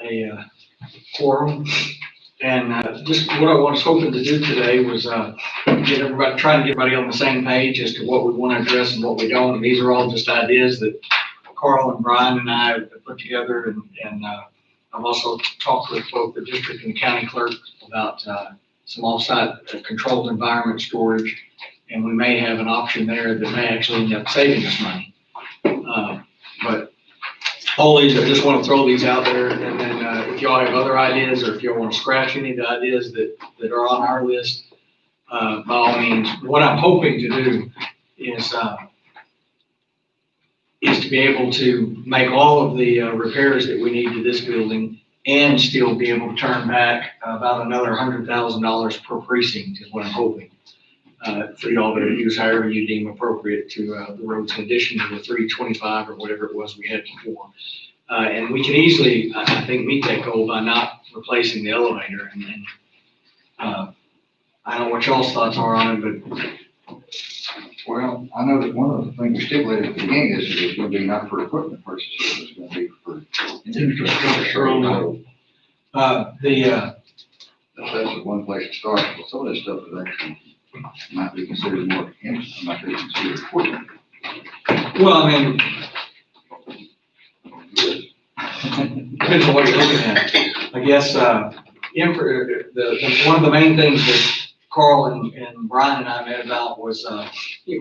a quorum. And just what I was hoping to do today was get everybody, try to get everybody on the same page as to what we want to address and what we don't. And these are all just ideas that Carl and Brian and I have put together. And I've also talked with both the district and the county clerk about some off-site controlled environment storage. And we may have an option there that may actually end up saving us money. But all these, I just want to throw these out there, and then if y'all have other ideas, or if y'all want to scratch any of the ideas that are on our list, by all means. What I'm hoping to do is to be able to make all of the repairs that we need to this building and still be able to turn back about another $100,000 per precinct is what I'm hoping. For y'all to use however you deem appropriate to the roads in addition to the 325 or whatever it was we had before. And we can easily, I think, meet that goal by not replacing the elevator. And I don't know what y'all's thoughts are on it, but. Well, I know that one of the things we stipulated at the beginning is that it's going to be not for equipment purchases, it's going to be for infrastructure. That's the one place to start. But some of this stuff is actually might be considered more, might be considered equipment. Well, I mean, depends on what you're looking at. I guess one of the main things that Carl and Brian and I met about was, of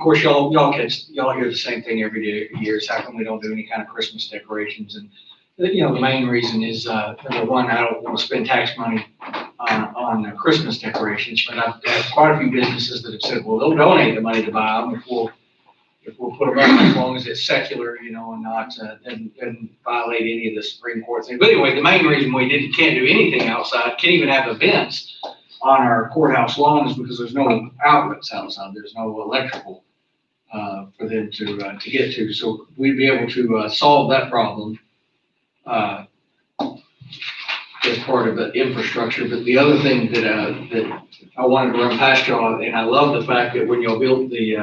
course, y'all hear the same thing every year. Is how come we don't do any kind of Christmas decorations? And the main reason is number one, I don't want to spend tax money on Christmas decorations, but I've had quite a few businesses that have said, well, they'll donate the money to buy them if we'll put them up as long as it's secular, and not and violate any of the Supreme Court things. But anyway, the main reason we can't do anything outside, can't even have events on our courthouse lawn is because there's no outlets outside. There's no electrical for them to get to. So we'd be able to solve that problem as part of the infrastructure. But the other thing that I wanted to run past y'all, and I love the fact that when y'all built the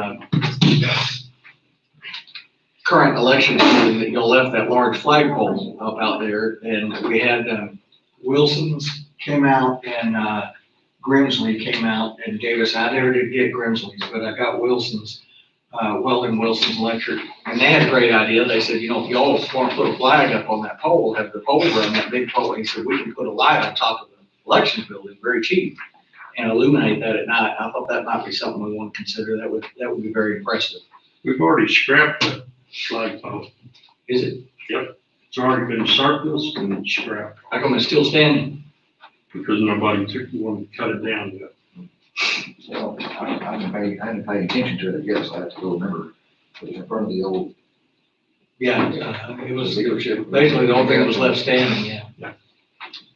current election building, that y'all left that large flagpole up out there, and we had Wilson's came out and Grimsley came out and gave us, I never did get Grimsley's, but I got Wilson's, Weldon Wilson's Electric, and they had a great idea. They said, if y'all want to put a flag up on that pole, have the pole run that big pole. And he said, we can put a light on top of the elections building, very cheap, and illuminate that at night. I thought that might be something we want to consider. That would be very impressive. We've already scrapped the flagpole. Is it? Yep. It's already been surfaced and scrapped. How come it's still standing? Because nobody took the one to cut it down yet. Well, I hadn't paid attention to it, I guess. I have to go remember. It was in front of the old. Yeah, it was basically the only thing that was left standing, yeah.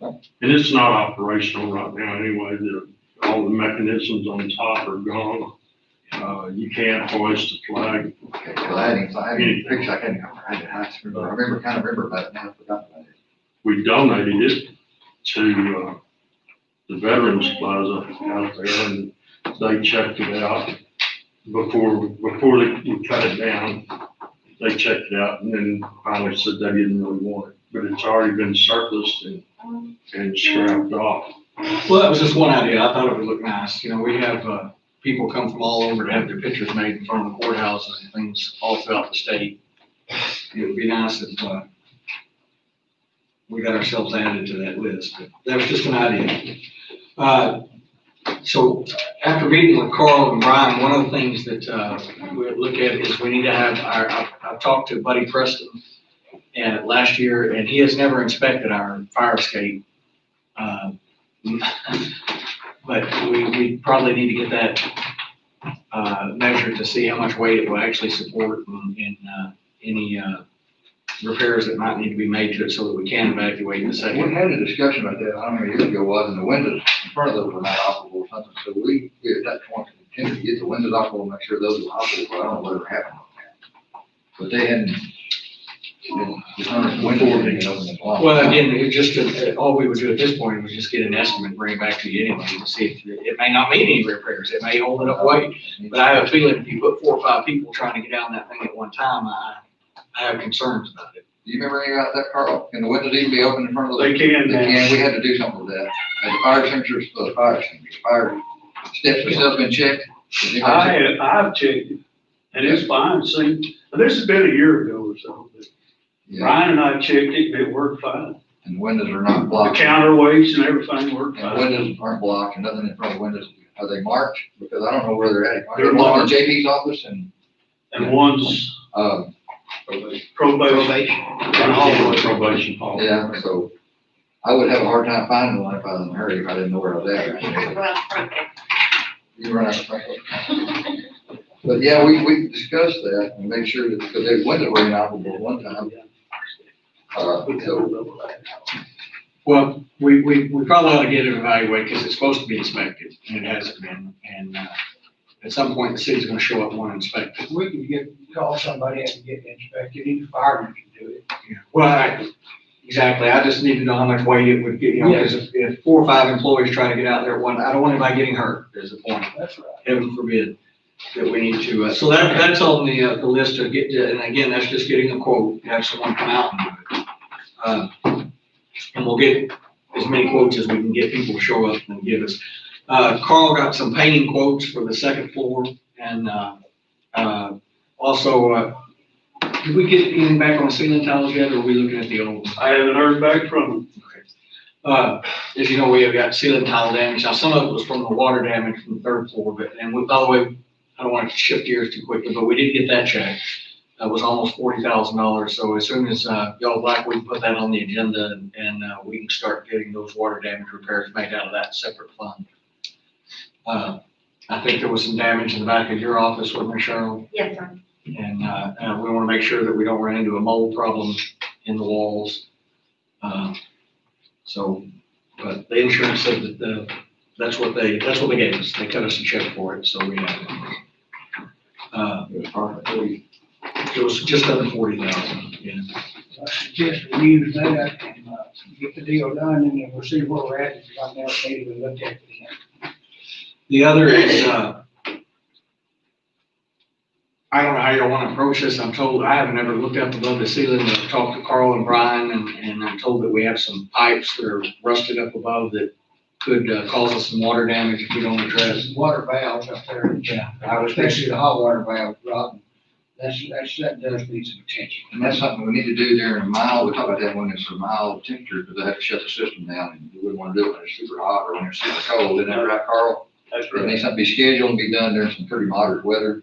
And it's not operational right now anyway. All the mechanisms on top are gone. You can't hoist a flag. Okay, well, I hadn't picture. I remember about it now. I forgot about it. We donated it to the Veterans Plaza out there, and they checked it out before they cut it down. They checked it out and then finally said they didn't really want it, but it's already been surfaced and scrapped off. Well, that was just one idea. I thought it would look nice. We have people come from all over to have their pictures made in front of the courthouses and things all throughout the state. It would be nice if we got ourselves added to that list. But that was just an idea. So after meeting with Carl and Brian, one of the things that we look at is we need to have I've talked to Buddy Preston last year, and he has never inspected our fire escape. But we probably need to get that measured to see how much weight it will actually support and any repairs that might need to be made to it so that we can evacuate in a second. We had a discussion about that, I don't know how many years ago it was, and the windows in front of those were not operable or something, so we at that point intended to get the windows operable and make sure those were operable, but I don't know whatever happened on that. But they hadn't been determined the windows. Well, again, it just, all we would do at this point was just get an estimate and bring it back to you anyway to see if it may not need any repairs. It may hold enough weight, but I have a feeling if you put 4 or 5 people trying to get down that thing at one time, I have concerns about it. Do you remember anything about that, Carl? Can the windows even be open in front of the? They can They now. can, we had to do something with that. And the fire extinguishers, fire steps and stuff been checked? Has anybody checked? I've checked it, and it's fine, see, this has been a year ago or so, but Yeah, Brian and I checked it, and it worked fine. and the windows are not The blocked. counterweights and everything worked And the fine. windows aren't blocked and nothing in front of the windows. Are they marked? Because I don't know where they're at. Are they They're marked in marked. JP's office and, And one's probation and hallway. Probation policy. yeah, so I would have a hard time finding one if I was in a hurry, if I didn't know where I was at. You run out of front door. But yeah, we discussed that and make sure that, because the windows were inoperable at one time. So, Well, we probably ought to get it evaluated, because it's supposed to be inspected, and it hasn't been, and, at some point, the city's gonna show up and want to inspect it. We can call somebody and get it inspected, even firemen can do it. Well, exactly, I just need to know how much weight it would get, because if 4 or 5 employees try to get out there at one, I don't want anybody getting hurt, is the point. That's right. Heaven forbid that we need to, so that's on the list to get, and again, that's just getting a quote, have someone come out and do it. And we'll get as many quotes as we can get people to show up and give us. Carl got some painting quotes for the second floor, and, also, did we get anything back on the ceiling tiles yet, or are we looking at the old ones? I haven't heard back from them. As you know, we have got ceiling tile damage. Now, some of it was from the water damage from the third floor, but, and by the way, I don't want to shift gears too quickly, but we did get that checked. That was almost $40,000. So as soon as, y'all like, we can put that on the agenda and we can start getting those water damage repairs made out of that separate fund. I think there was some damage in the back of your office, wasn't there, Cheryl? Yes, sir. And we want to make sure that we don't run into a mold problem in the walls. But the insurance said that that's what they gave us. They cut us a check for it, so we have it. It was just under 40,000, yeah. I suggest we use that and, get the deal done, and then we'll see where we're at, if I'm now ready to look at it again. The other is, I don't know how y'all want to approach this. I'm told, I haven't ever looked up above the ceiling. I've talked to Carl and Brian, and I'm told that we have some pipes that are rusted up above that could cause us some water damage if we don't address. There's water valves up there, Yeah. especially the hot water valve, rotten. That does need some attention. and that's something we need to do during a mild, we talk about that when it's a mild temperature, because they have to shut the system down, and you wouldn't want to do it when it's super hot or when it's super cold, isn't that right, Carl? That's It needs something to be scheduled and be done during some pretty moderate weather.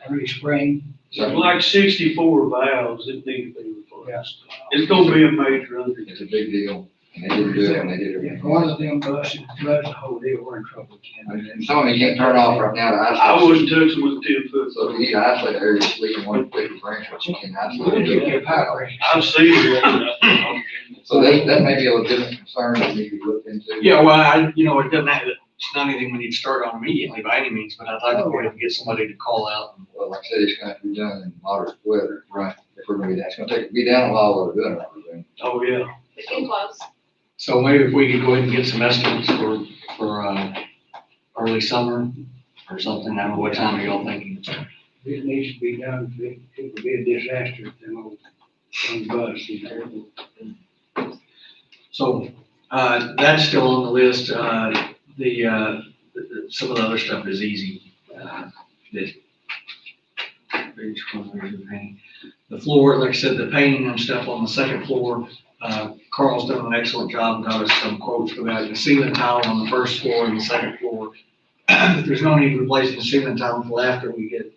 Early spring, So Like 64 valves that need to be replaced. It's gonna be a major undertaking. it's a big deal, and they didn't do it, and they did if everything. one of them busts and floods the whole deal, we're in trouble, Ken. And some of them you can't turn off right now to isolate. I wouldn't touch them with 10 foot. So if you need to isolate the area, just leave them one big branch, but you can We'll isolate give it. you a power range. I've seen it. So that may be a legitimate concern that we could look into. Yeah, well, it doesn't have, it's not anything we need to start on immediately by any means, but I'd like to go ahead and get somebody to call out. Well, like I said, it's gonna have to be done in moderate weather. Right. If we're gonna be, that's gonna be down a while while we're doing it, I presume. Oh, yeah. It's getting close. So maybe if we could go ahead and get some estimates for early summer or something. I don't know, what time are y'all thinking? This needs to be done, it would be a disaster if them old, busts, you know. So, that's still on the list. Some of the other stuff is easy. The floor, like I said, the painting and stuff on the second floor, Carl's done an excellent job and got us some quotes for that. The ceiling tile on the first floor and the second floor. There's no need to replace the ceiling tile until after we get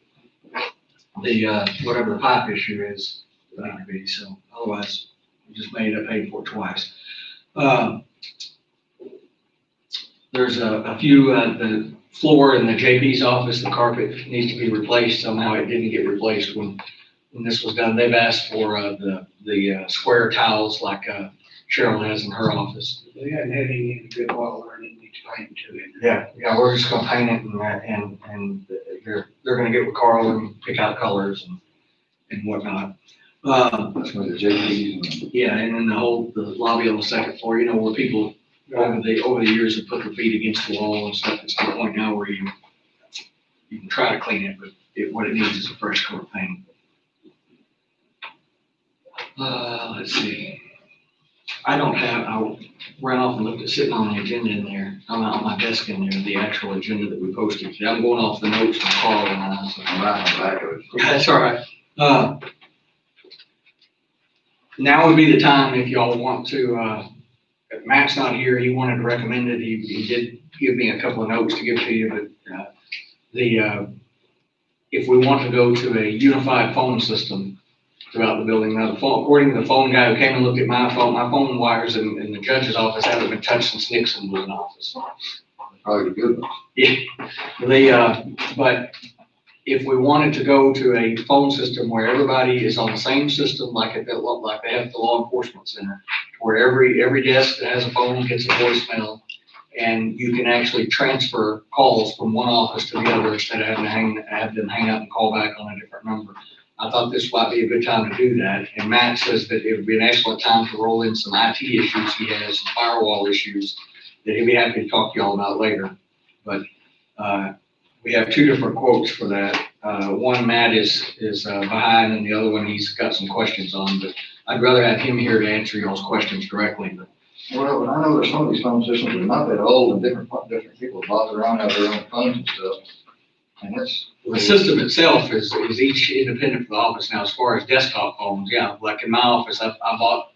the, whatever the pipe issue is, going to be. So otherwise, we just made it pay for it twice. There's a few, the floor in the JP's office, the carpet needs to be replaced. Somehow it didn't get replaced when this was done. They've asked for the square tiles like Cheryl has in her office. They hadn't had any good water and it needs paint to it. Yeah, we're just gonna paint it and they're gonna get with Carl and pick out colors and whatnot. That's one of the JPs. Yeah, and then the lobby on the second floor, where people over the years have put their feet against the wall and stuff. It's to the point now where you can try to clean it, but what it needs is a fresh coat of paint. Let's see. I ran off and looked at sitting on the agenda in there, on my desk in there, the actual agenda that we posted. today. I'm going off the notes from Carl and I, so. I'm right on the back of it. That's all right. Now would be the time if y'all want to, if Matt's not here, he wanted to recommend it. He did give me a couple of notes to give to you, but, if we want to go to a unified phone system throughout the building, now according to the phone guy who came and looked at my phone wires in the judge's office haven't been touched since Nixon was in office. Probably a good one. Yeah, but if we wanted to go to a phone system where everybody is on the same system, like they have the law enforcement center, where every desk that has a phone gets a voicemail, and you can actually transfer calls from one office to the other instead of having to have them hang up and call back on a different number. I thought this might be a good time to do that. And Matt says that it would be an excellent time to roll in some IT issues he has, some firewall issues that he'd be happy to talk to y'all about later. But we have two different quotes for that. One, Matt is behind, and the other one he's got some questions on. But I'd rather have him here to answer y'all's questions directly. But Well, I know there's some of these phone systems that are not that old, and different people bought their own, have their own phones and stuff. And that's. the system itself is each independent for the office. Now, as far as desktop phones, yeah, like in my office, I bought,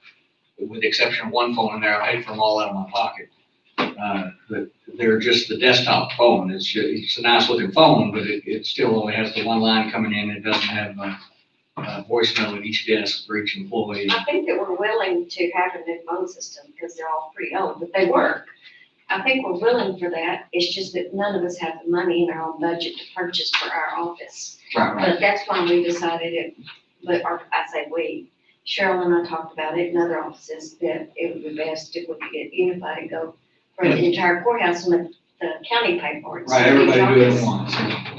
with the exception of one phone in there, I paid for them all out of my pocket. But they're just the desktop phone. It's a nice looking phone, but it still only has the one line coming in. It doesn't have voicemail at each desk for each employee. I think that we're willing to have a new phone system because they're all pretty old, but they work. I think we're willing for that. It's just that none of us have the money in our own budget to purchase for our office. Right. But that's why we decided I say we, Cheryl and I talked about it in other offices, that it would be best if we could get unified and go for the entire courthouse and let the county pay for it. Right, everybody do it at once.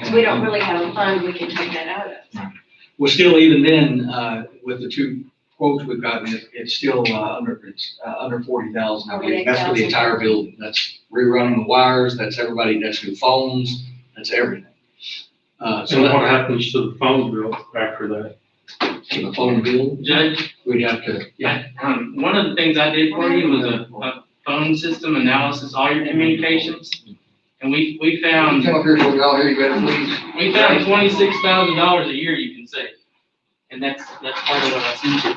So we don't really have a fund we can take that out of. Well, still, even then, with the two quotes we've gotten, it's still under 40,000. I believe. That's for the entire building. That's rerunning the wires. That's everybody. That's new phones. That's everything. So what happens to the phone bill after that? To the phone bill, Judge, we'd have to, yeah. one of the things I did for you was a phone system analysis, all your communications. And we found, Come up here so we all hear you better, please. we found $26,000 a year you can save. And that's part of what I sent you.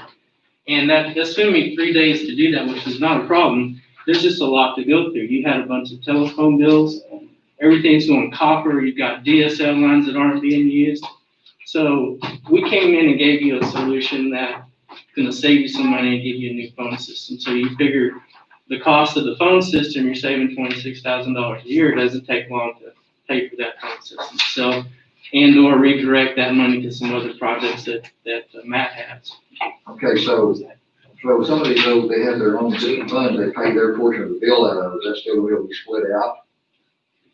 And that's took me 3 days to do that, which is not a problem. There's just a lot to go through. You had a bunch of telephone bills, everything's going copper, you've got DSL lines that aren't being used. So we came in and gave you a solution that's gonna save you some money and give you a new phone system. So you figure the cost of the phone system, you're saving $26,000 a year. It doesn't take long to pay for that phone system. So, and or redirect that money to some other projects that Matt has. Okay, so some of these, though, they have their own city funds, they pay their portion of the bill out of, is that still gonna be split out?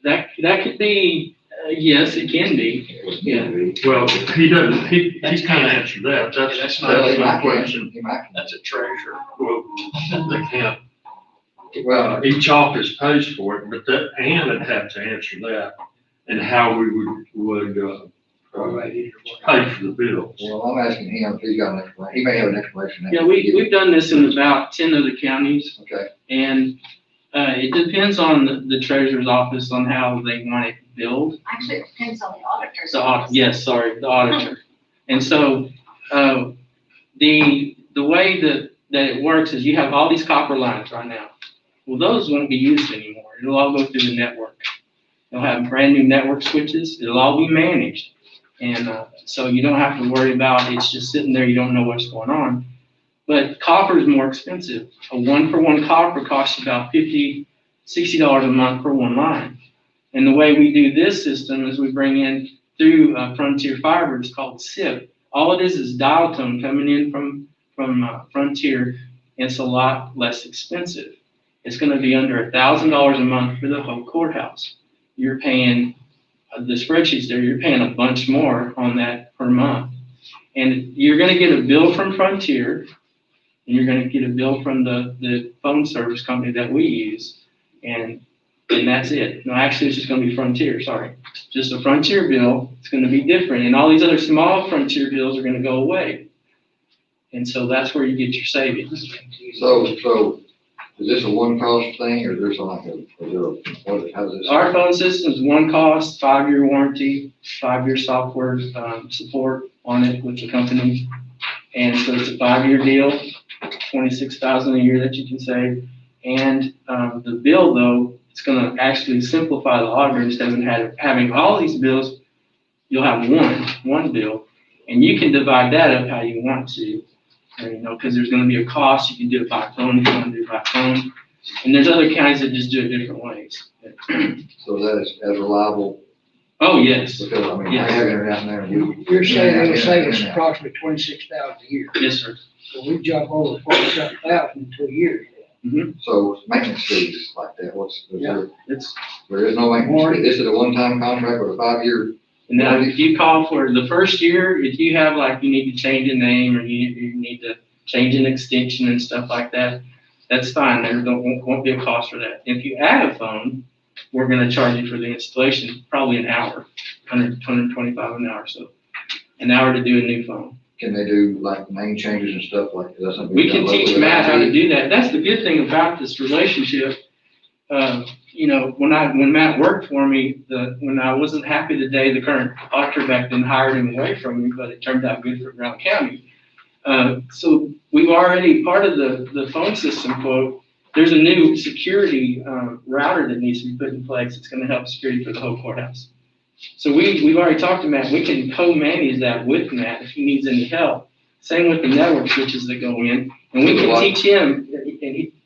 That could be, yes, it can be. Yeah. Well, he doesn't, he's kind of answered that. That's my question. That's a treasure. Well, they can't. Well, Each office pays for it, but Ann would have to answer that and how we would pay for the bill. well, I'm asking him if he's got an explanation, he may have an explanation. Yeah, we've done this in about 10 other counties, Okay, and it depends on the treasurer's office on how they want it billed. Actually, it depends on the auditor's The office. yes, sorry, the auditor. And so, the way that it works is you have all these copper lines right now. Well, those won't be used anymore. It'll all go through the network. They'll have brand new network switches. It'll all be managed. And, so you don't have to worry about it's just sitting there. You don't know what's going on. But copper is more expensive. A 1-for-1 copper costs about $50, $60 a month for one line. And the way we do this system is we bring in through Frontier Fiber. It's called SIP. All it is dial tone coming in from Frontier. It's a lot less expensive. It's going to be under $1,000 a month for the whole courthouse. You're paying the spreadsheets there. You're paying a bunch more on that per month, and you're going to get a bill from Frontier, and you're going to get a bill from the phone service company that we use, and that's it. No, actually, it's just going to be Frontier. Sorry, just a Frontier bill. It's going to be different, and all these other small Frontier bills are going to go away. And so that's where you get your savings. So is this a one cost thing or is there something like how's this? Our phone system is one cost, 5-year warranty, 5-year software support on it with the company. And so it's a 5-year deal, $26,000 a year that you can save. And the bill though, it's gonna actually simplify the auditor instead of having all these bills, you'll have one bill. And you can divide that up how you want to. You know, because there's going to be a cost. You can do it by phone if you want to do it by phone. And there's other counties that just do it different ways. So that is as reliable, Oh, yes. because I mean, I Yes. have internet there and You're saying it'll save us internet. approximately 26,000 a year. Yes, sir. So we jump over 47,000 in 2 years. So maintenance fees like that, It's, there is no maintenance fee. This is a one-time contract with a 5-year. and now if you call for the first year, if you have like, you need to change a name or you need to change an extension and stuff like that, that's fine. There won't be a cost for that. If you add a phone, we're going to charge you for the installation, probably an hour, 125 an hour. So an hour to do a new phone. Can they do like name changes and stuff like that? Something We can done locally teach with Matt how to IT? do that. That's the good thing about this relationship. You know, when Matt worked for me, when I wasn't happy the day the current auditor back then hired him away from me, but it turned out good for Brown County. So we've already, part of the phone system quote, there's a new security router that needs to be put in place. It's going to help security for the whole courthouse. So we've already talked to Matt. We can co-manage that with Matt if he needs any help. Same with the network switches that go in, and we can teach him.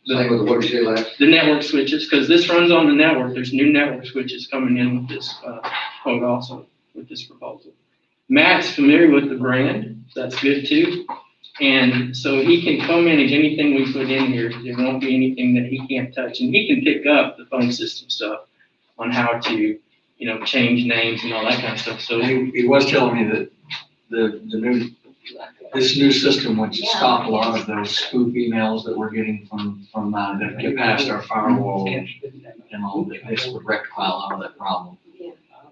Same with the what you said last. The network switches, because this runs on the network. There's new network switches coming in with this quote also, with this proposal. Matt's familiar with the brand, so that's good too. And so he can co-manage anything we put in here. There won't be anything that he can't touch. And he can pick up the phone system stuff on how to, you know, change names and all that kind of stuff. So He was telling me that this new system would stop a lot of those spoof emails that we're getting from that get past our firewall and all that. This would rectify a lot of that problem.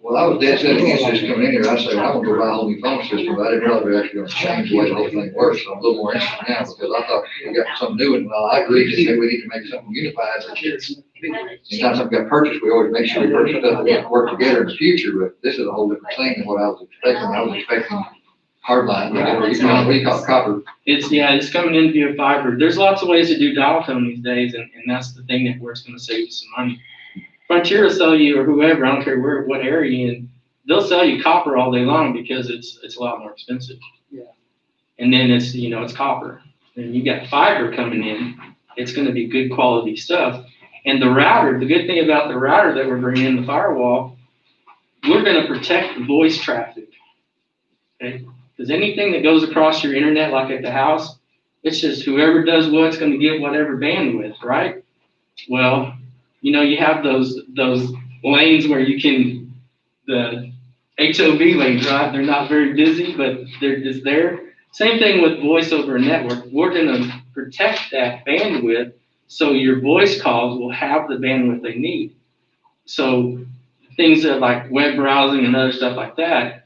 Well, I was dead set against this coming in here. I said, I'm gonna go buy a whole new phone system, but I didn't realize we were actually gonna change the way the whole thing works. So I'm a little more interested now because I thought we got something new and well, I agree that maybe we need to make something unified. But anytime something got purchased, we always make sure we purchase stuff that can work together in the future, but this is a whole different thing than what I was expecting. I was expecting hardline, what do you call it, copper? it's coming in via fiber. There's lots of ways to do dial tone these days, and that's the thing that where it's gonna save you some money. Frontier will sell you, or whoever, I don't care what area you're in, they'll sell you copper all day long because it's a lot more expensive. Yeah. And then it's, you know, it's copper. And you got fiber coming in, it's gonna be good quality stuff. And the router, the good thing about the router that we're bringing in, the firewall, we're gonna protect the voice traffic, okay? Because anything that goes across your internet, like at the house, it's just whoever does what's gonna get whatever bandwidth, right? Well, you know, you have those lanes where you can, the HOV lanes, right? They're not very busy, but they're just there. Same thing with voice over a network. We're gonna protect that bandwidth so your voice calls will have the bandwidth they need. So things that like web browsing and other stuff like that,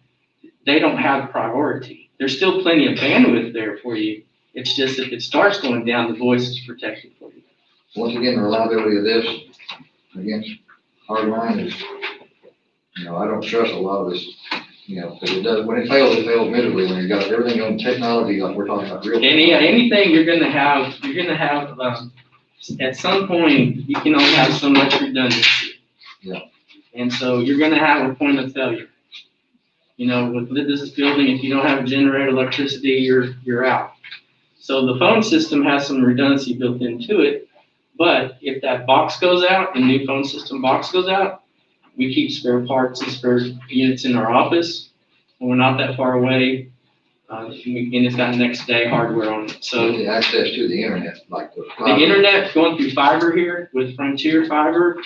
they don't have priority. There's still plenty of bandwidth there for you. It's just if it starts going down, the voice is protected for you. Once again, the reliability of this against hardline is, you know, I don't trust a lot of this, you know, because it does, when it fails miserably, when you got everything on technology, like we're talking about real. Anything you're gonna have, at some point, you can only have so much redundancy. Yeah. And so you're gonna have a point of failure. You know, with this building, if you don't have a generator electricity, you're out. So the phone system has some redundancy built into it, but if that box goes out, the new phone system box goes out, we keep spare parts and spare units in our office, and we're not that far away. And it's got next day hardware on it. So The access to the internet, like the. the internet going through fiber here with Frontier Fiber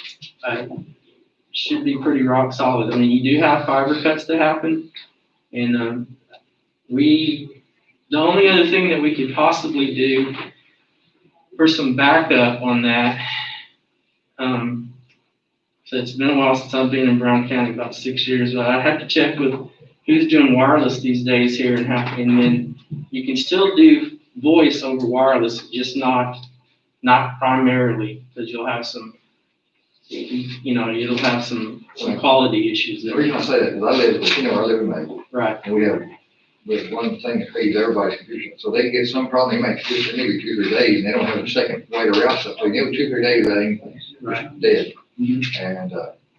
should be pretty rock solid. I mean, you do have fiber cuts that happen, and the only other thing that we could possibly do for some backup on that, so it's been a while since I've been in Brown County, about 6 years, but I have to check with who's doing wireless these days here and then you can still do voice over wireless, just not primarily, because you'll have some, you'll have some quality issues The there. reason I say that is I live in Maple, Right, and we have one thing that feeds everybody's computer. So they get some problem, they make computer maybe 2 or 3 days, and they don't have a second way to route stuff. So you give them 2 or 3 days, that anything, right. dead. Mhm. And,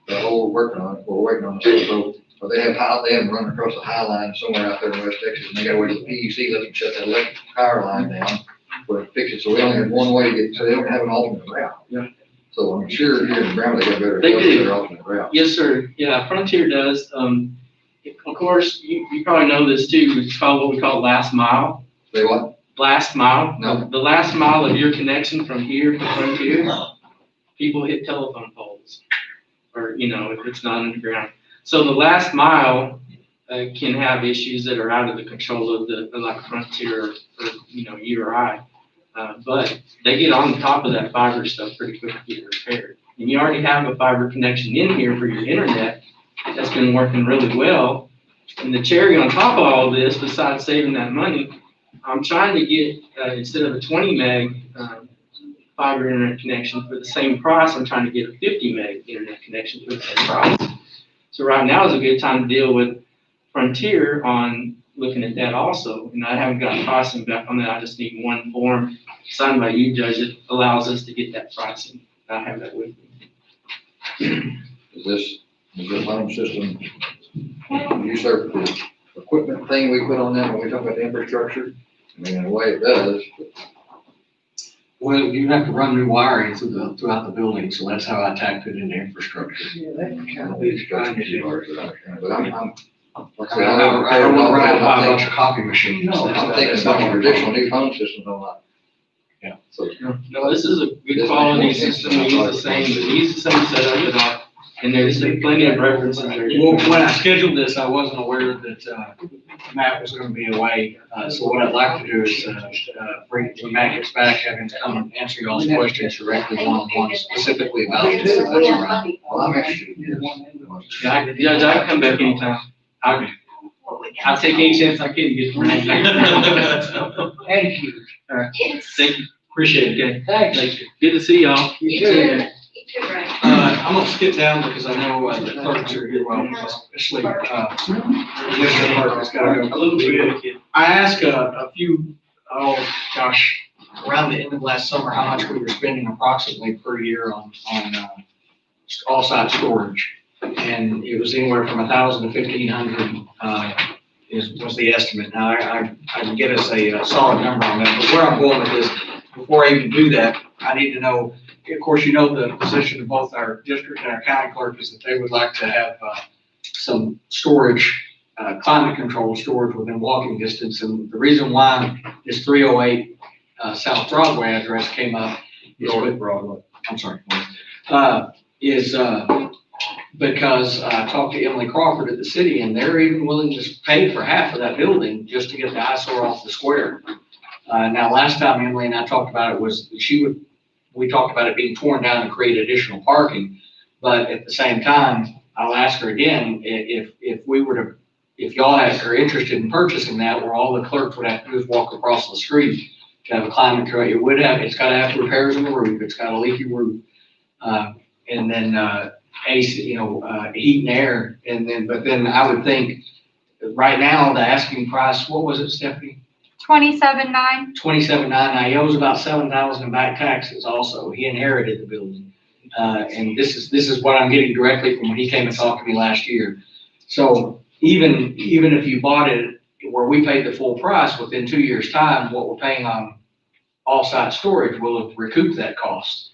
that's what we're working on, we're waiting on the so, but they have running across the high line somewhere out there in West Texas, and they gotta wait till the PUC lets them shut that electric power line down, for it to fix it, so we only have one way to get, so they don't have an alternate route. Yeah. So I'm sure here in Brown, they got They do. better alternate route. Yes, sir. Yeah, Frontier does. Of course, you probably know this too. It's called what we call last mile. They what? Last mile. No. The last mile of your connection from here to Frontier, people hit telephone poles, or if it's not underground. So the last mile can have issues that are out of the control of like Frontier or you or I. But they get on top of that fiber stuff pretty quick to get it repaired. And you already have a fiber connection in here for your internet that's been working really well. And the cherry on top of all this, besides saving that money, I'm trying to get, instead of a 20 meg fiber internet connection for the same price, I'm trying to get a 50 meg internet connection for the same price. So right now is a good time to deal with Frontier on looking at that also. And I haven't got pricing back on that. I just need one form signed by you, Judge, that allows us to get that pricing. I have that with me. Is this phone system, you serve the equipment thing we put on that when we talk about the infrastructure? I mean, in a way it does, but Well, you have to run new wiring throughout the building, so that's how I tacked it into infrastructure. yeah, that kind of is trying to do ours, but I'm, like I I said, don't want to run out and buy a bunch I'm of copy machines. no, I'm thinking about the traditional new phone systems on that. Yeah. So, No, this is a good quality system. We use the same setup and all. And there's plenty of references there. Well, when I scheduled this, I wasn't aware that, Matt was gonna be away. So what I'd like to do is, bring, when Matt gets back, have him come and answer y'all's questions directly one-on-one specifically about this. if that's all right. well, I'm interested in this. Judge, I can come back anytime. I'll take any chance I can to get from here. Thank you. All right. Thank you. Appreciate it, okay? Thanks. Good to see y'all. You too. You too, Ray. I'm gonna skip down because I know, the clerks are here, well, especially, Commissioner Parker's gotta go. A little bit. I asked a few, oh gosh, around the end of last summer, how much we were spending approximately per year on all-site storage. And it was anywhere from 1,000 to 1,500, was the estimate. Now, I can get us a solid number on that, but where I'm going with this, before I even do that, I need to know, of course, the position of both our district and our county clerk is that they would like to have, some storage, climate control storage within walking distance. And the reason why this 308 South Broadway address came up is Broadway. I'm sorry, is because I talked to Emily Crawford at the city, and they're even willing to pay for half of that building just to get the eyesore off the square. Now, last time Emily and I talked about it we talked about it being torn down and create additional parking. But at the same time, I'll ask her again, if y'all are interested in purchasing that, where all the clerks would have to do is walk across the street to have a climate control, it's gotta have repairs on the roof, it's got a leaky roof. And then, AC, heat and air, but then I would think, right now, the asking price, what was it, Stephanie? 27.9. 27.9. Now, he owes about 7,000 in back taxes also. He inherited the building. And this is what I'm getting directly from when he came and talked to me last year. So even if you bought it where we paid the full price, within 2 years' time, what we're paying on all-site storage will have recouped that cost.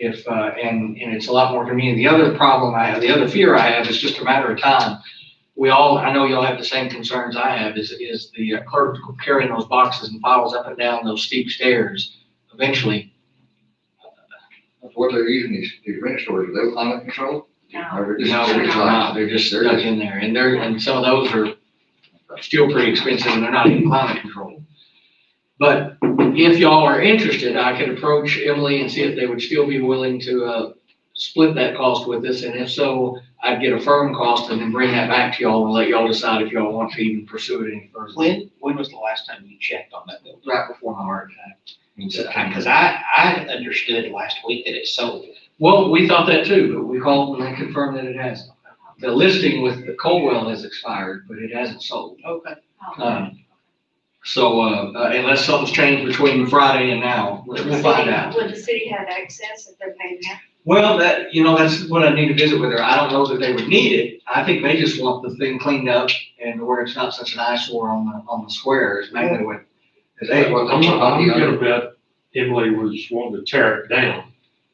And it's a lot more convenient. The other problem I have, the other fear I have is just a matter of time. I know y'all have the same concerns I have, is the clerk carrying those boxes and files up and down those steep stairs. Eventually, That's what they're using these rent stores, are they climate control? Or they're just stuck in there. And some of those are still pretty expensive, and they're not even climate controlled. But if y'all are interested, I could approach Emily and see if they would still be willing to split that cost with us. And if so, I'd get a firm cost and then bring that back to y'all and let y'all decide if y'all want to even pursue it any further. When was the last time you checked on that building? Right before my heart attack in September. Because I understood last week that it sold. Well, we thought that too, but we called and they confirmed that it hasn't. The listing with the Colwell has expired, but it hasn't sold. Okay. So, unless something's changed between Friday and now, which we'll find out. Would the city have access if they're paying that? Well, that's what I need to visit with her. I don't know that they would need it. I think they just want the thing cleaned up and where it's not such an eyesore on the square is mainly what. Is they, I'm gonna bet Emily was wanting to tear it down.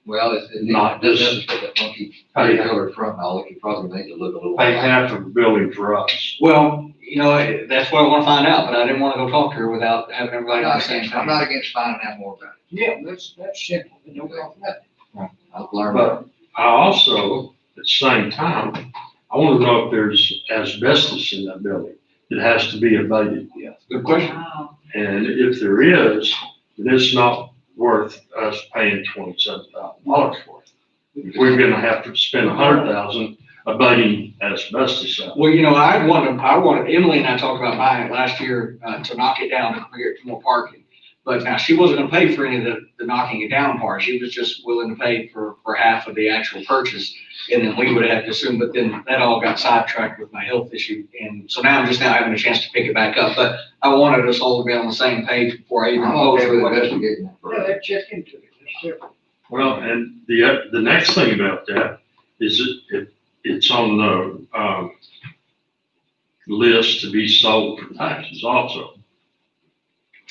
Well, it Not doesn't just- fit that funky Pay color front, now, it probably make it look a little. Pay half of the building for us. well, that's what I want to find out, but I didn't want to go talk to her without having everybody on the same I'm thing. not against finding out more about Yeah, that's simple, but don't go for that. it. I'll learn about But I also, at the same time, I want to know if there's asbestos in that building. It has to be abated. Good question. And if there is, then it's not worth us paying $27,000 for it. We're gonna have to spend $100,000 abating asbestos out. Well, I wanted, Emily and I talked about buying it last year, to knock it down to create more parking. But now she wasn't gonna pay for any of the knocking it down part. She was just willing to pay for half of the actual purchase. And then we would have to assume, but then that all got sidetracked with my health issue. And so now I'm just now having a chance to pick it back up. But I wanted us all to be on the same page before I it. even. I'm okay with investigating it Yeah, further. they check into it, it's simple. Well, and the next thing about that is it's on the, list to be sold for taxes also.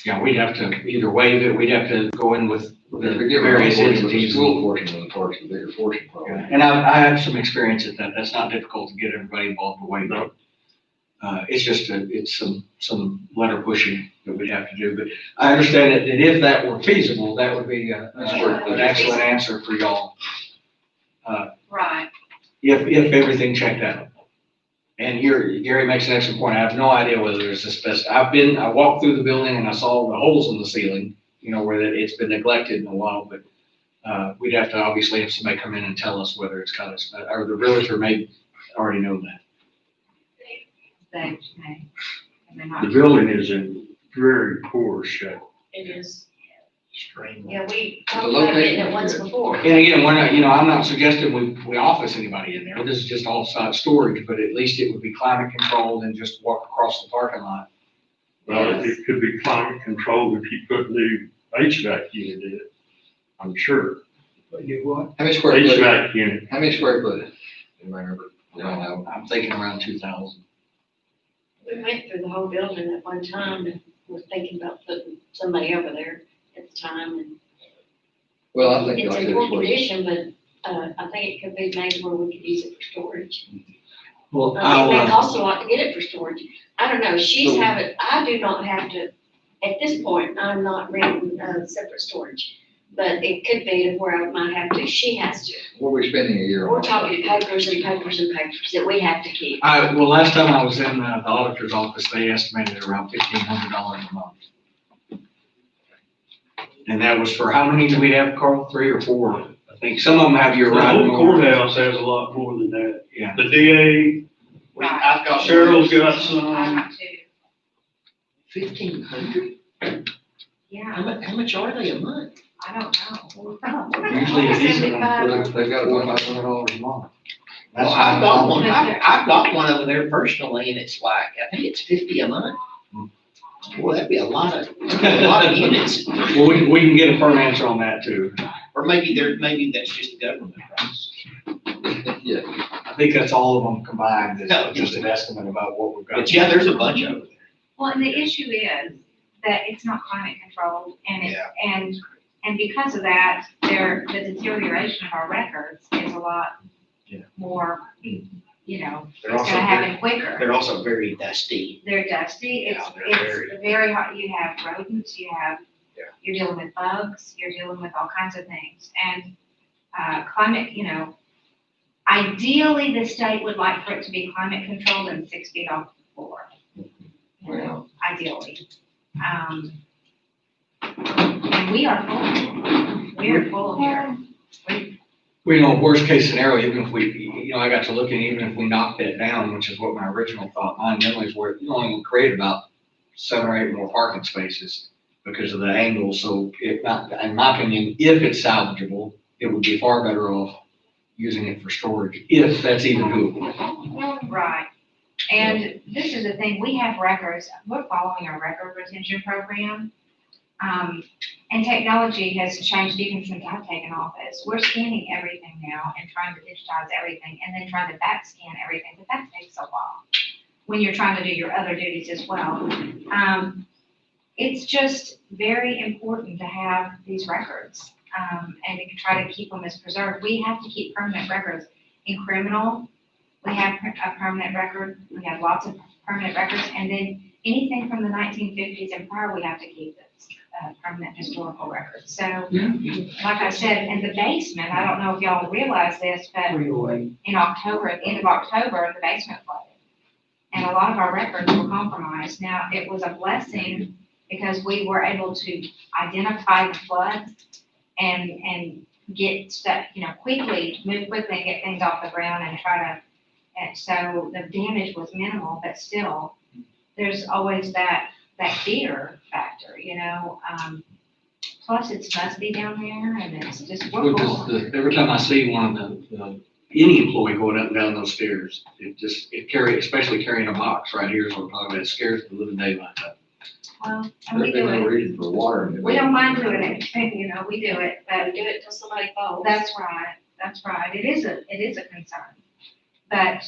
Yeah, we'd have to either waive it, we'd have to go in with the If we give various the entities. school portion of the park's the bigger portion probably. And I have some experience at that. That's not difficult to get everybody involved to waive it. It's just it's some letter pushing that we'd have to do. But I understand that if that were feasible, that would be an excellent answer for y'all. Right. If everything checked out. And Gary makes an excellent point. I have no idea whether there's asbestos. I walked through the building and I saw the holes in the ceiling, where it's been neglected in a while, but we'd have to obviously have somebody come in and tell us whether it's got asbestos, or the realtor may already know that. Thanks, Nate. And they're not- The building is in very poor shape. It is. Extremely. Yeah, we The talked about getting location it is once good. before. And again, we're not, I'm not suggesting we office anybody in there. This is just off-site storage, but at least it would be climate controlled and just walk across the parking lot. Well, it could be climate controlled if you put new HVAC unit in it, I'm sure. But you what? How many square foot? HVAC unit, How many square foot? Anybody remember? You don't know. I'm thinking around 2,000. We went through the whole building at one time and was thinking about putting somebody over there at the time. And Well, I think it's like in this poor was, condition, but, I think it could be made where we could use it for storage. Well, It may cost a lot to get it for storage. I don't know, I do not have to, at this point, I'm not renting, separate storage. But it could be to where I might have to, she has to. what are we spending a year on? We're talking papers and papers and papers that we have to keep. well, last time I was in the auditor's office, they estimated around $1,500 a month. And that was for, how many do we have, Carl? 3 or 4? I think some of them have your The right. whole courthouse has a lot more than that. Yeah. The DA, I've got. Cheryl's got I some. got two. 1,500? Yeah, How much are they a month? I don't know. Usually a decent one. 75. They've got $2,500 a month. Well, I've got one, I've got one over there personally, and it's like, I think it's 50 a month. Boy, that'd be a lot of units. Well, we can get a firm answer on that too. Or maybe that's just the government price. Yeah. I think that's all of them combined, No. is just an estimate about what we've got. But yeah, there's a bunch over there. Well, and the issue is that it's not climate controlled and and because of that, the deterioration of our records is a lot more, it's They're gonna also happen quicker. They're also very dusty. They're dusty, Yeah, it's they're very hot, you have rodents, you're dealing with bugs, you're dealing with all kinds of things. And, climate, ideally, the state would like for it to be climate controlled and 6 feet off the floor. Ideally. And we are full here. Well, worst case scenario, even if we, you know, I got to looking, even if we knock that down, which is what my original thought, mine generally is where you only will create about 7 or 8 more parking spaces because of the angle. So if not, in my opinion, if it's salvageable, it would be far better off using it for storage, if that's even doable. Right. And this is the thing, we have records, we're following our record retention program. And technology has changed even since I've taken office. We're scanning everything now and trying to digitize everything and then trying to back scan everything, but that takes a while when you're trying to do your other duties as well. It's just very important to have these records, and to try to keep them as preserved. We have to keep permanent records. In criminal, we have a permanent record, we have lots of permanent records, and then anything from the 1950s and prior, we have to keep it. Permanent historical records. So, like I said, in the basement, I don't know if y'all realize this, but in October, at the end of October, the basement flooded. And a lot of our records were compromised. Now, it was a blessing because we were able to identify the flood and get stuff, move quickly and get things off the ground and and so the damage was minimal, but still, there's always that fear factor, plus it's musty down there and it's just. Every time I see one of any employee going up and down those stairs, especially carrying a box right here is what I'm talking about, it scares the living daylight out. Well, and we There's do no it, reason for water. we don't mind doing it, we do it, but Do it till somebody falls. that's right, it is a concern. But,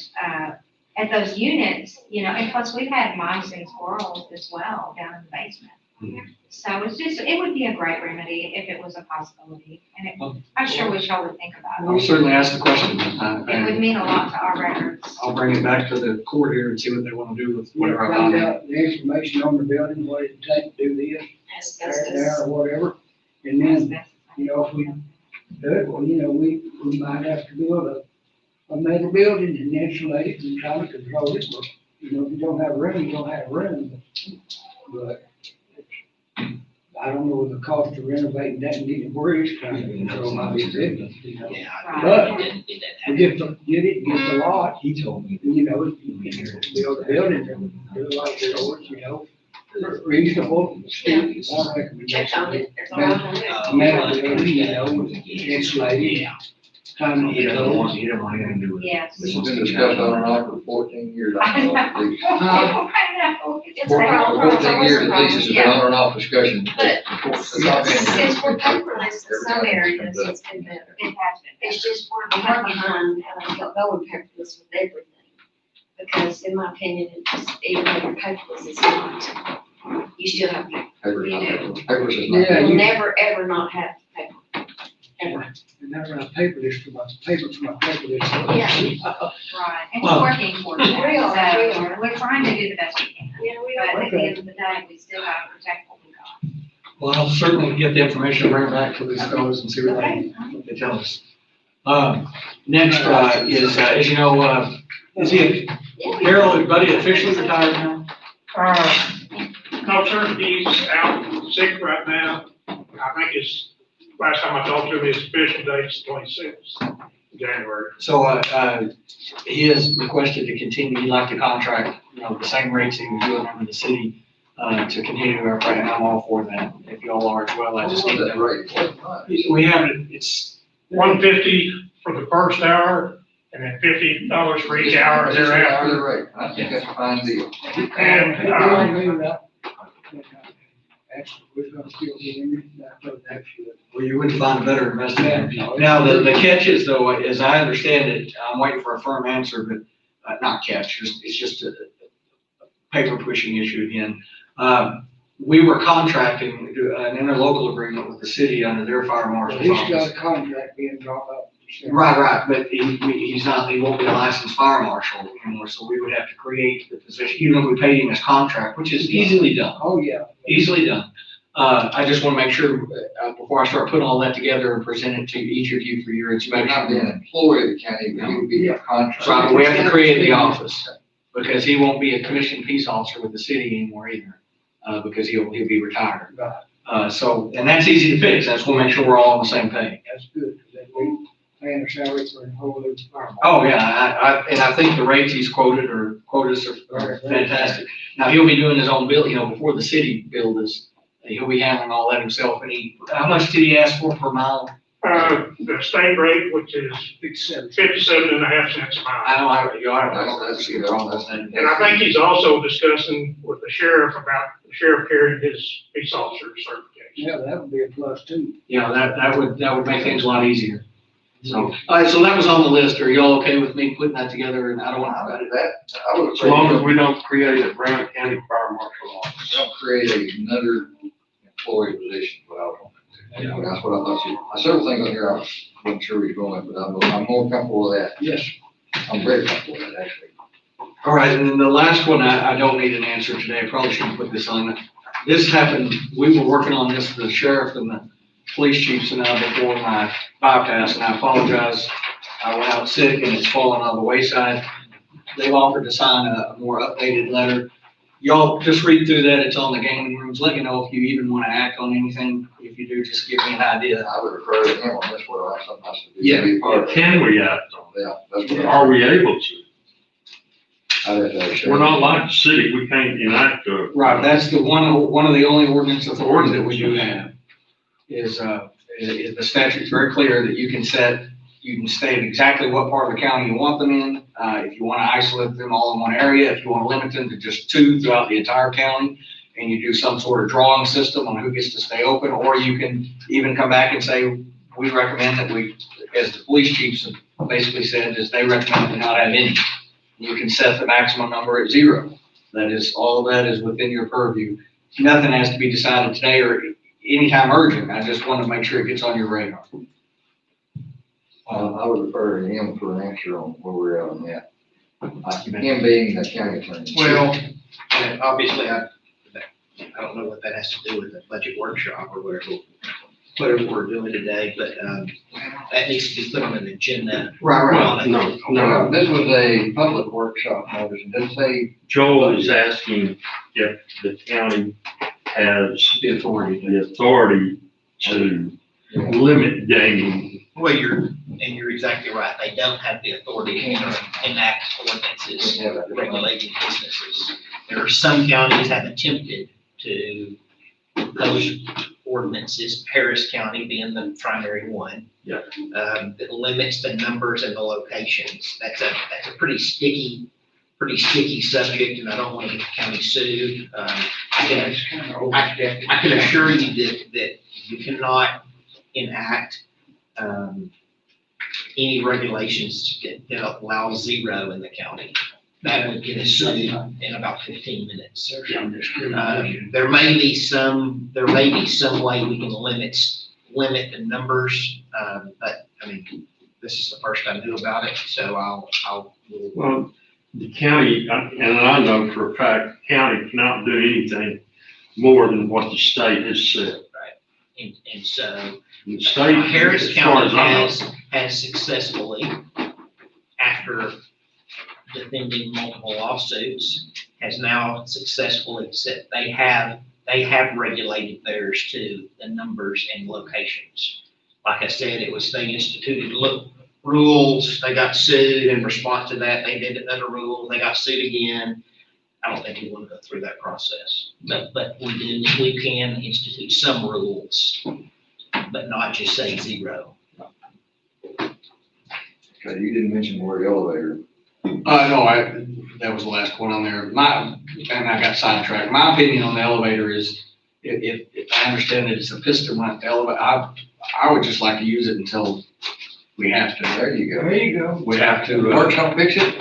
at those units, and plus we've had mice and squirrels as well down in the basement. Mhm. So it would be a great remedy if it was a possibility, and I'm sure we shall would think about I'll it. certainly ask the question. It would mean a lot to our records. I'll bring it back to the court here and see what they want to do with whatever I Find find. out the information on the building, what it take to do this, tear it down or whatever. And then, if we do it, well, we might have to build a metal building and insulate it and try to control it. But, if you don't have room, you don't have room. But I don't know the cost of renovating that and getting where it's trying to control my business, Yeah. But Did that we happen? get the lot, He told me. you build a building and do it like yours, reasonable, steep, one Check on recommendation. it, there's a lot on it. Metal building, insulated, time to He get doesn't want, those. he doesn't want anything to do with it. Yes. This has been discussed on and off for 14 years. I know. At least. I know. It's a problem. It's 14 always years a at least, it's been problem. on and off discussion. But Since I've been here. Since we're paperless in some areas, it's been better. It has been. It's just we're behind, going paperless with everything. Because in my opinion, even though you're paperless, it's not. You still have paper. Papers, You not do. papers. Papers is not. Yeah, You'll you- never, ever not have paper. Ever. And that's my paperless for my paperless. Yeah. Right, and Well, we're working towards that. we are, So, we are. we're trying to do the best we can. Yeah, we But are. at the end of the day, we still gotta protect what we got. Well, I'll certainly get the information, bring it back to these fellows and see what they tell us. Next, is, as you know, is he, Yeah. Harold, is Buddy officially retired now? No, sir, he's out sick right now. I think last time I talked to him, his official date's 26th January. So, he has requested to continue, he'd like to contract, the same rates he was doing under the city, to continue our, and I'm all for that, if y'all are as well, I just need That's to. right. We have it, it's, $150 for the first hour, and then $50 for each hour thereafter. Hourly rate. I think that's a fine deal. And, Actually, we're gonna still be in it, but actually. well, you wouldn't find a better investment. Now, the catch is though, as I understand it, I'm waiting for a firm answer, but, not catch, it's just a paper pushing issue again. We were contracting, an interlocal agreement with the city under their fire marshal's He's office. got a contract being drawn up. Right, but he won't be a licensed fire marshal anymore, so we would have to create the position, even if we paid him his contract, which is easily done, Oh, yeah. easily done. I just wanna make sure, before I start putting all that together and present it to each of you for your He might not be an inspection. employee of the county, but he would be a contractor. So we have to create the office, because he won't be a commissioned peace officer with the city anymore either, because he'll be retired. Right. And that's easy to fix, I just wanna make sure we're all on the same page. That's good, 'cause then we paying a salary for a whole new department. Oh, yeah, and I think the rates he's quoted or quotas are fantastic. Now, he'll be doing his own bill, before the city bill is, he'll be handling all that himself, and how much did he ask for per mile? The state rate, which is 57.5 cents a mile. I don't see a problem with that. And I think he's also discussing with the sheriff about the sheriff carrying his peace officer certification. Yeah, that would be a plus too. That would make things a lot easier. So, all right, so that was on the list. Are y'all okay with me putting that together? And I don't want I would As long as we don't create a Brown County fire marshal office. don't create another employee position, but I don't. That's what I thought you, several things on here I wasn't sure where you're going, but I'm more comfortable with that. Yes. I'm very comfortable with that, actually. All right, and then the last one, I don't need an answer today. I probably shouldn't put this on. This happened, we were working on this, the sheriff and the police chiefs and I before my bypass, and I apologize. I went out sick and it's fallen on the wayside. They've offered to sign a more updated letter. Y'all just read through that. It's on the gaming rooms. Let me know if you even want to act on anything. If you do, just give me an idea. I would refer to him on this one, I have something else to do. Yeah. Be part of it. Can we act on Yeah, that's what it? Are we able to? I'd have to show We're you. not like the city, we can't enact a. Right, that's the one of the only ordinance authorities that we do have. Is the statute's very clear that you can state exactly what part of the county you want them in. If you want to isolate them all in one area, if you want to limit them to just 2 throughout the entire county, and you do some sort of drawing system on who gets to stay open, or you can even come back and say, we recommend that as the police chiefs have basically said, is they recommend to not have any. You can set the maximum number at 0. That is, all of that is within your purview. Nothing has to be decided today or anytime urgent. I just want to make sure it gets on your radar. I would refer to him for an answer on where we're at on that. Him being the county attorney. Well, and obviously, I don't know what that has to do with the budget workshop or whatever we're doing today, but, that needs to be put on an agenda. Well, no. This was a public workshop notice, and didn't say, Joel is asking if the county has The authority. to limit gaming. Well, you're exactly right. They don't have the authority to enact ordinances regulating businesses. There are some counties that have attempted to impose ordinances, Harris County being the primary one. Yeah. That limits the numbers and the locations. That's a pretty sticky subject, and I don't want to get the county sued. I can assure you that you cannot enact any regulations that allow 0 in the county. That would get us sued in about 15 minutes. There may be some way we can limit the numbers, but I mean, this is the first I knew about it, so Well, the county, and I know for a fact, the county cannot do anything more than what the state has said. and so The state, Harris as far County as I know, has successfully, after defending multiple lawsuits, has now successfully said they have regulated theirs too, the numbers and locations. Like I said, they instituted rules, they got sued in response to that, they did another rule, they got sued again. I don't think we want to go through that process, but we can institute some rules, but not just say 0. okay, you didn't mention the word elevator. No, that was the last one on there. And I got sidetracked. My opinion on the elevator is, if I understand that it's a piston run at the elevator, I would just like to use it until we have to. There you go. There you go. We have to. Works don't fix it?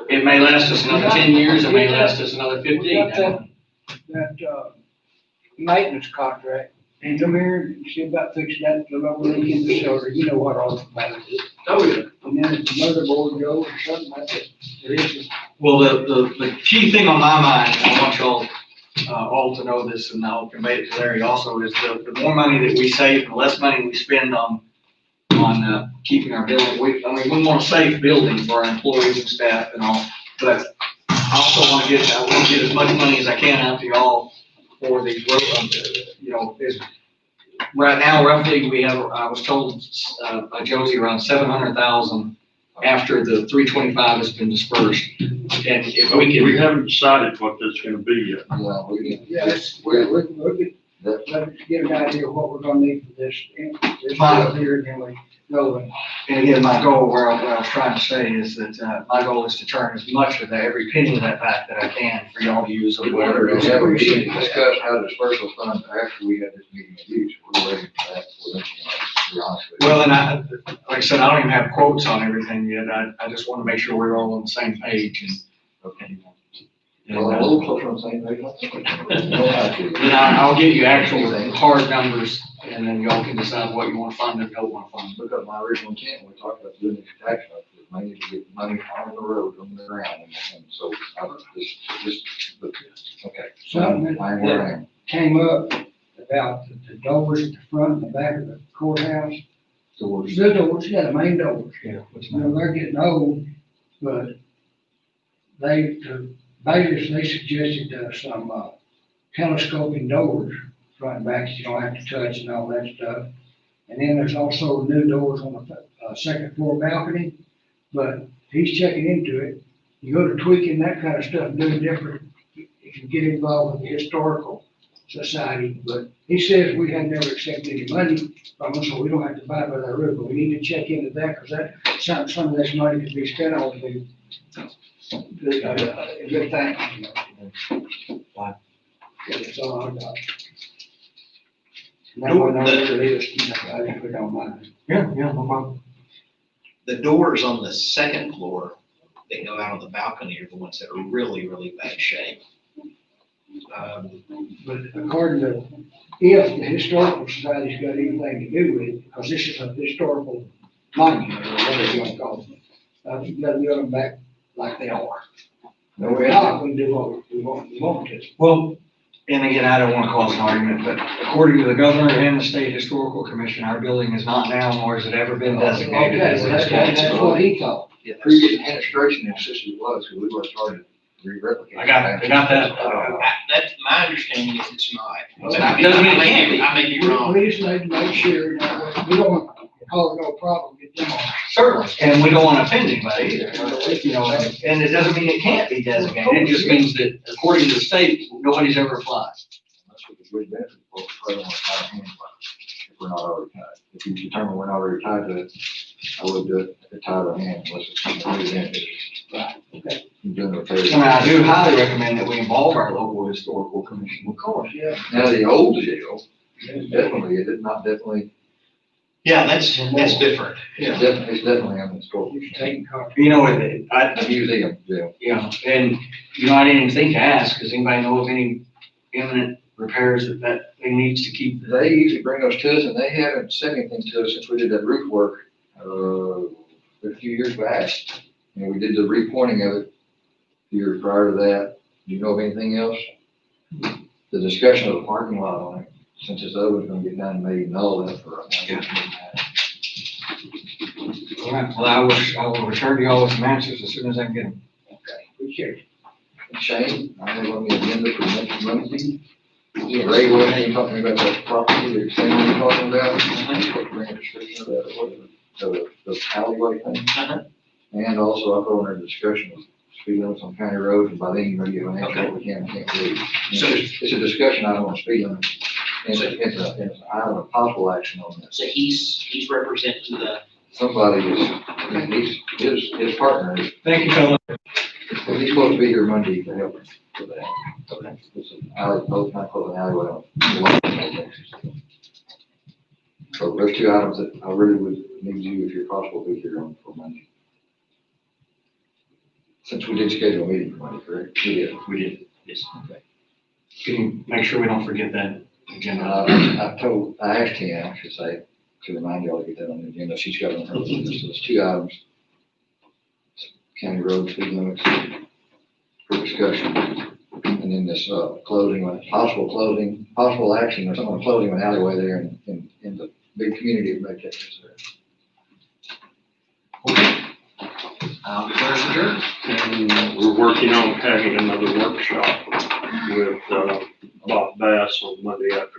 It may last us another 10 years, it may last us another 15. We got that maintenance contract, and come here and see about fixing that little leak in the shoulder. You know what all about it is. Oh, yeah. And then if the motherboard goes or something, that's it. It is. Well, the key thing on my mind, and I want y'all all to know this, and I'll convey it to Larry also, is the more money that we save, the less money we spend on keeping our building. We want a safe building for our employees and staff and all, but I also want to get as much money as I can out to y'all for these roads. right now roughly, we have, I was told, by Josie, around 700,000 after the 325 has been dispersed. And if we We can, haven't decided what that's gonna be yet. Well, we can, Yeah, let's get an idea of what we're gonna need for this Fine. here, and then we go and. and again, my goal, what I was trying to say is that, my goal is to turn as much of that, every penny of that back that I can for y'all to use or whatever. we it is. have a meeting to discuss how to disperse those funds after we have this meeting in use. We're waiting for that, to be honest with you. Well, and like I said, I don't even have quotes on everything yet. I just want to make sure we're all on the same page and. Okay. Well, a little closer on the same page. Then I'll give you actual hard numbers, and then y'all can decide what you want to fund and don't want to fund. Because my original intent, when we talked about doing this tax note, was mainly to get money on the road, on the ground, and so I was but, okay. So I'm where I am. Came up about the doors at the front and the back of the courthouse. Doors. The doors, yeah, the main doors. Yeah. You know, they're getting old, but the bailiffs, they suggested, some, telescoping doors, front and back, you don't have to touch and all that stuff. And then there's also new doors on the, second floor balcony, but he's checking into it. You go to tweaking that kind of stuff, doing different, if you get involved with the historical society, but he says we have never accepted any money from them, so we don't have to buy by that route, but we need to check into that, because that, some of this money could be spent on the good thing. Fine. That's all I've got. Now, we're not really listening, I think we don't mind. Yeah, no problem. The doors on the second floor that go out on the balcony are the ones that are really, really bad shape. But according to, if the historical society's got anything to do with it, because this is a historical monument, or whatever you want to call it, you gotta build them back like they are. No, We're not gonna do what we want to. Well, and again, I don't want to cause an argument, but according to the governor and the state historical commission, our building is not now, nor has it ever been designated Okay, as so a that's what he thought. Yeah, Previous administration insisted it was, because we were starting to re-replicate. I got that. That's, my understanding is it's not. Okay. Doesn't mean it can't be. I may be wrong. We just need to make sure, you know, we don't want to cause no problem, get them on. Certainly, and we don't want to offend anybody either, you know, and it doesn't mean it can't be designated, it just means that according to the state, nobody's ever applied. That's what the good benefit folks probably want to tie our hands by, if we're not already tied. If you determine we're not already tied to it, I would do it, to tie our hands, unless it's a good benefit. Right, okay. You're doing the repairs. And I do highly recommend that we involve our local historical commission. Of course, yeah. Now, the old jail, definitely, it is not definitely, Yeah, that's different. it's definitely on the historical. You should take car. You know, A museum jail. you know, and, you know, I didn't even think to ask, does anybody know of any imminent repairs that thing needs to keep? They usually bring those to us, and they haven't said anything to us since we did that roof work, a few years back. And we did the repointing of it a year prior to that. Do you know of anything else? The discussion of the parking lot on it, since it's over, gonna get done, maybe null that for right now. All right, well, I will return to y'all with some answers as soon as I can get them. Okay, appreciate it. Shane, I have on the agenda for next Wednesday. Ray, what are you talking about that property, the extension you're talking about? Bring a description of that, or whatever, the alleyway thing. Uh-huh. And also I'll throw in a discussion of speed limits on county roads, and by then you maybe have an answer what we can and can't do. So- It's a discussion item on speed limits, and it's an item of possible action on that. So he's representing the, Somebody his partner is, Thank you, fellas. well, he's supposed to be here Monday to help him with that. Okay. It's an alley, both not close an alleyway on. So there's two items that I really would need you, if you're possible, to be here on for Monday. Since we did schedule a meeting for Monday, correct? We did, yes. Okay. Can you make sure we don't forget that agenda? I asked Tina, I should say, to remind y'all to get that on the agenda. She's got it on her list. So there's two items. County road speed limits for discussion. And then this, possible action or someone closing an alleyway there in the big community of May-Texas there. Okay. I'll declare us adjourned. And we're working on having another workshop with, Bob Bass on Monday afternoon.